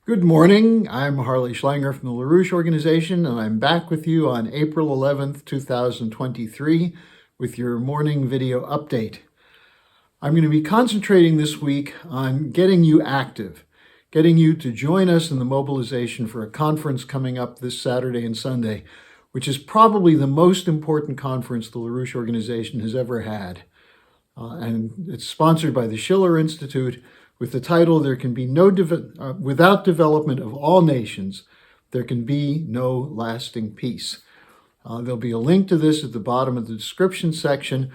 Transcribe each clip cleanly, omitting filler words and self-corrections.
Good morning. I'm Harley Schlanger from the LaRouche Organization, and I'm back with you on April 11th, 2023, with your morning video update. I'm going to be concentrating this week on getting you active, getting you to join us in the mobilization for a conference coming up this Saturday and Sunday, which is probably the most important conference the LaRouche Organization has ever had. And it's sponsored by the Schiller Institute with the title, There Can Be No Without Development of All Nations, There Can Be No Lasting Peace. There'll be a link to this at the bottom of the description section.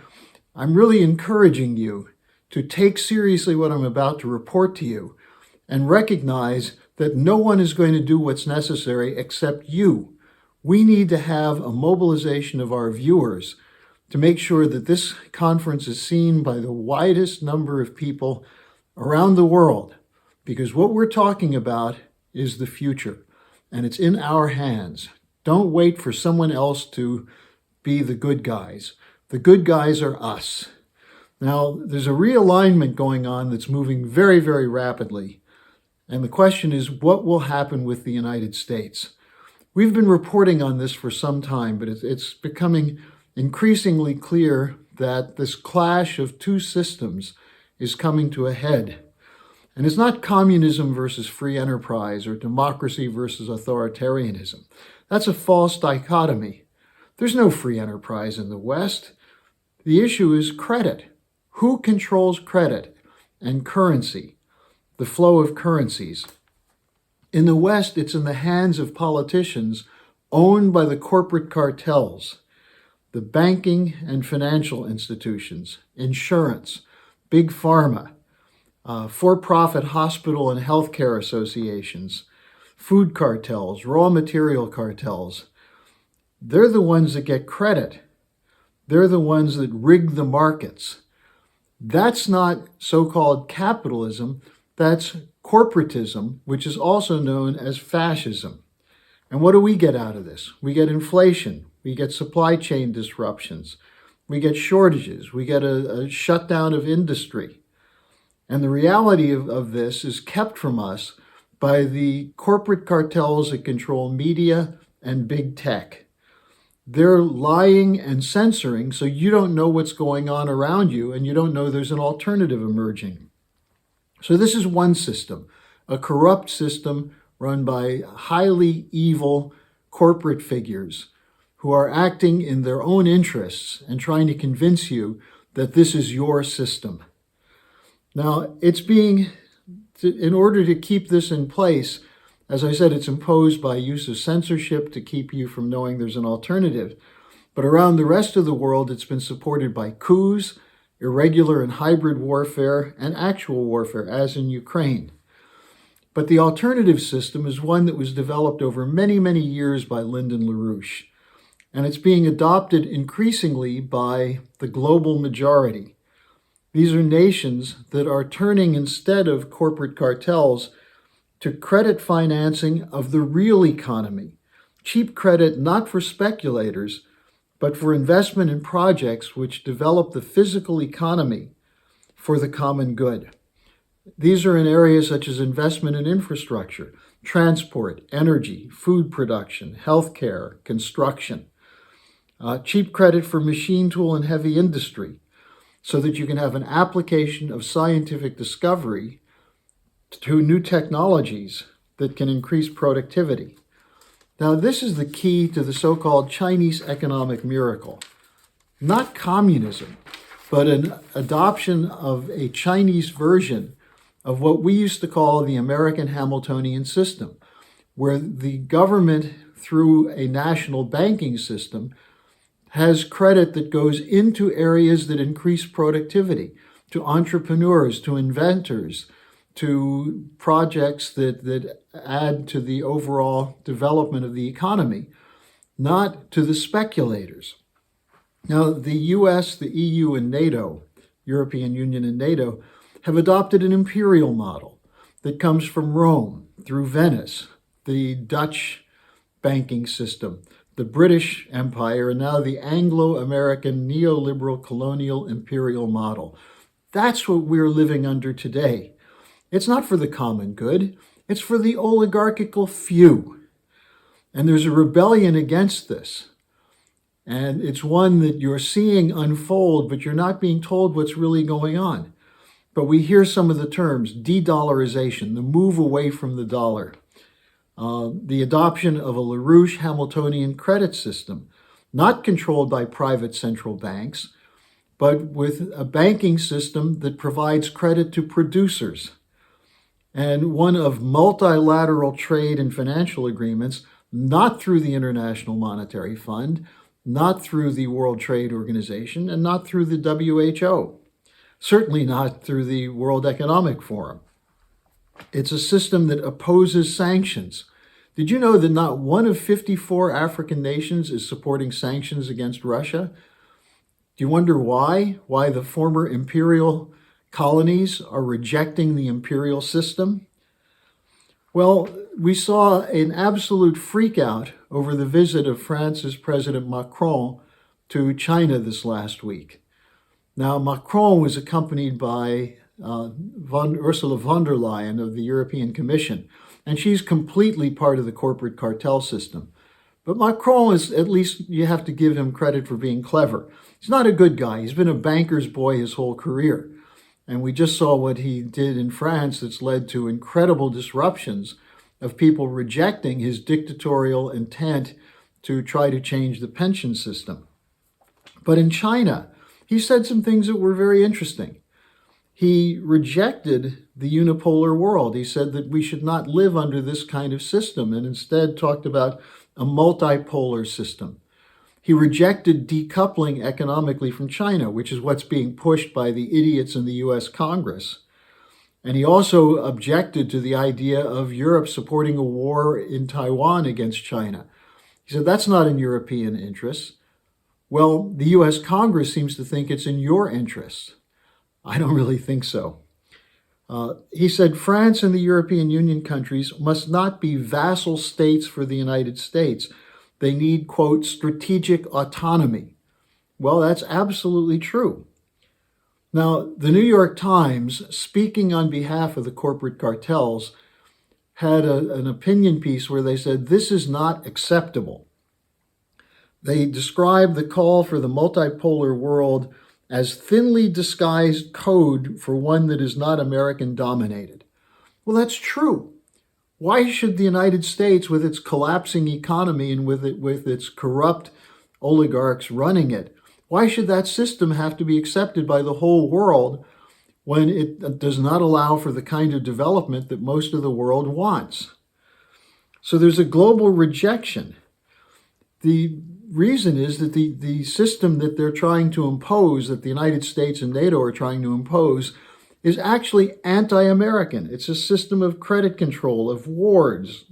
I'm really encouraging you to take seriously what I'm about to report to you and recognize that no one is going to do what's necessary except you. We need to have a mobilization of our viewers to make sure that this conference is seen by the widest number of people around the world, because what we're talking about is the future, and it's in our hands. Don't wait for someone else to be the good guys. The good guys are us. Now, there's a realignment going on that's moving very, very rapidly, and the question is, what will happen with the United States? We've been reporting on this for some time, but it's becoming increasingly clear that this clash of two systems is coming to a head. And it's not communism versus free enterprise or democracy versus authoritarianism. That's a false dichotomy. There's no free enterprise in the West. The issue is credit. Who controls credit and currency, the flow of currencies? In the West, it's in the hands of politicians owned by the corporate cartels, the banking and financial institutions, insurance, big pharma, for-profit hospital and healthcare associations, food cartels, raw material cartels. They're the ones that get credit. They're the ones that rig the markets. That's not so-called capitalism. That's corporatism, which is also known as fascism. And what do we get out of this? We get inflation. We get supply chain disruptions. We get shortages. We get a shutdown of industry. And the reality of this is kept from us by the corporate cartels that control media and big tech. They're lying and censoring, so you don't know what's going on around you, and you don't know there's an alternative emerging. So this is one system, a corrupt system run by highly evil corporate figures who are acting in their own interests and trying to convince you that this is your system. Now, in order to keep this in place, as I said, it's imposed by use of censorship to keep you from knowing there's an alternative. But around the rest of the world, it's been supported by coups, irregular and hybrid warfare, and actual warfare, as in Ukraine. But the alternative system is one that was developed over many, many years by Lyndon LaRouche. And it's being adopted increasingly by the global majority. These are nations that are turning, instead of corporate cartels, to credit financing of the real economy. Cheap credit not for speculators, but for investment in projects which develop the physical economy for the common good. These are in areas such as investment in infrastructure, transport, energy, food production, healthcare, construction. Cheap credit for machine tool and heavy industry, so that you can have an application of scientific discovery to new technologies that can increase productivity. Now, this is the key to the so-called Chinese economic miracle. Not communism, but an adoption of a Chinese version of what we used to call the American Hamiltonian system, where the government, through a national banking system, has credit that goes into areas that increase productivity, to entrepreneurs, to inventors, to projects that add to the overall development of the economy, not to the speculators. Now, the US, the EU, and NATO, European Union and NATO, have adopted an imperial model that comes from Rome, through Venice, the Dutch banking system, the British Empire, and now the Anglo-American neoliberal colonial imperial model. That's what we're living under today. It's not for the common good. It's for the oligarchical few. And there's a rebellion against this. And it's one that you're seeing unfold, but you're not being told what's really going on. But we hear some of the terms: de-dollarization, the move away from the dollar, the adoption of a LaRouche Hamiltonian credit system, not controlled by private central banks, but with a banking system that provides credit to producers, and one of multilateral trade and financial agreements, not through the International Monetary Fund, not through the World Trade Organization, and not through the WHO, certainly not through the World Economic Forum. It's a system that opposes sanctions. Did you know that not one of 54 African nations is supporting sanctions against Russia? Do you wonder why? Why the former imperial colonies are rejecting the imperial system? Well, we saw an absolute freakout over the visit of France's President Macron to China this last week. Now, Macron was accompanied by Ursula von der Leyen of the European Commission, and she's completely part of the corporate cartel system. But Macron is, at least you have to give him credit for being clever. He's not a good guy. He's been a banker's boy his whole career. And we just saw what he did in France that's led to incredible disruptions of people rejecting his dictatorial intent to try to change the pension system. But in China, he said some things that were very interesting. He rejected the unipolar world. He said that we should not live under this kind of system, and instead talked about a multipolar system. He rejected decoupling economically from China, which is what's being pushed by the idiots in the US Congress. And he also objected to the idea of Europe supporting a war in Taiwan against China. He said that's not in European interests. Well, the US Congress seems to think it's in your interests. I don't really think so. He said France and the European Union countries must not be vassal states for the United States. They need, quote, strategic autonomy. Well, that's absolutely true. Now, the New York Times, speaking on behalf of the corporate cartels, had an opinion piece where they said this is not acceptable. They described the call for the multipolar world as thinly disguised code for one that is not American dominated. Well, that's true. Why should the United States, with its collapsing economy and with its corrupt oligarchs running it, why should that system have to be accepted by the whole world when it does not allow for the kind of development that most of the world wants? So there's a global rejection. The reason is that the system that they're trying to impose, that the United States and NATO are trying to impose, is actually anti-American. It's a system of credit control, of wars,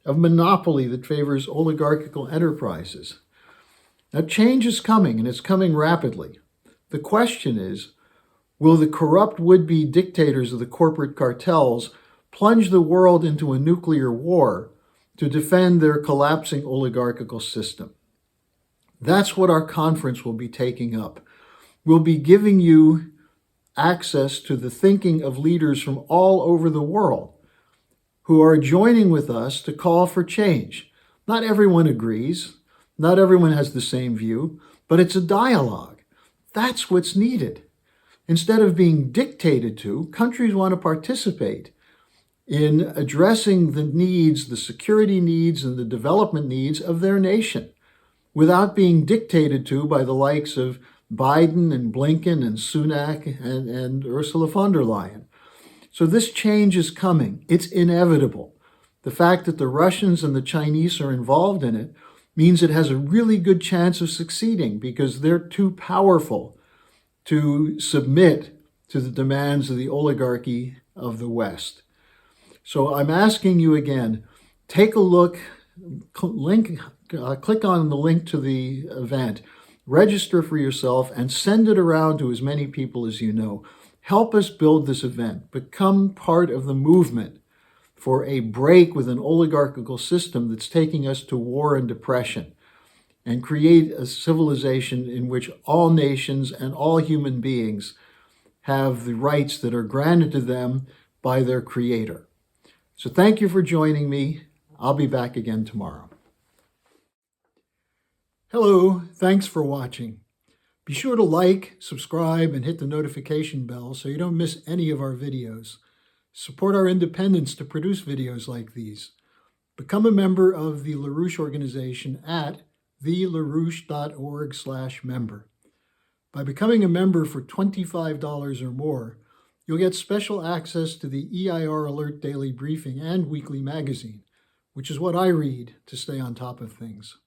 of monopoly that favors oligarchical enterprises. Now, change is coming, and it's coming rapidly. The question is, will the corrupt would-be dictators of the corporate cartels plunge the world into a nuclear war to defend their collapsing oligarchical system? That's what our conference will be taking up. We'll be giving you access to the thinking of leaders from all over the world who are joining with us to call for change. Not everyone agrees. Not everyone has the same view, but it's a dialogue. That's what's needed. Instead of being dictated to, countries want to participate in addressing the needs, the security needs and the development needs of their nation without being dictated to by the likes of Biden and Blinken and Sunak and Ursula von der Leyen. So this change is coming. It's inevitable. The fact that the Russians and the Chinese are involved in it means it has a really good chance of succeeding because they're too powerful to submit to the demands of the oligarchy of the West. So I'm asking you again, take a look, click on the link to the event, register for yourself, and send it around to as many people as you know. Help us build this event. Become part of the movement for a break with an oligarchical system that's taking us to war and depression, and create a civilization in which all nations and all human beings have the rights that are granted to them by their Creator. So thank you for joining me. I'll be back again tomorrow. Hello, thanks for watching. Be sure to like, subscribe, and hit the notification bell so you don't miss any of our videos. Support our independence to produce videos like these. Become a member of the LaRouche organization at thelarouche.org/member. By becoming a member for $25 or more, you'll get special access to the EIR Alert Daily Briefing and weekly magazine, which is what I read to stay on top of things.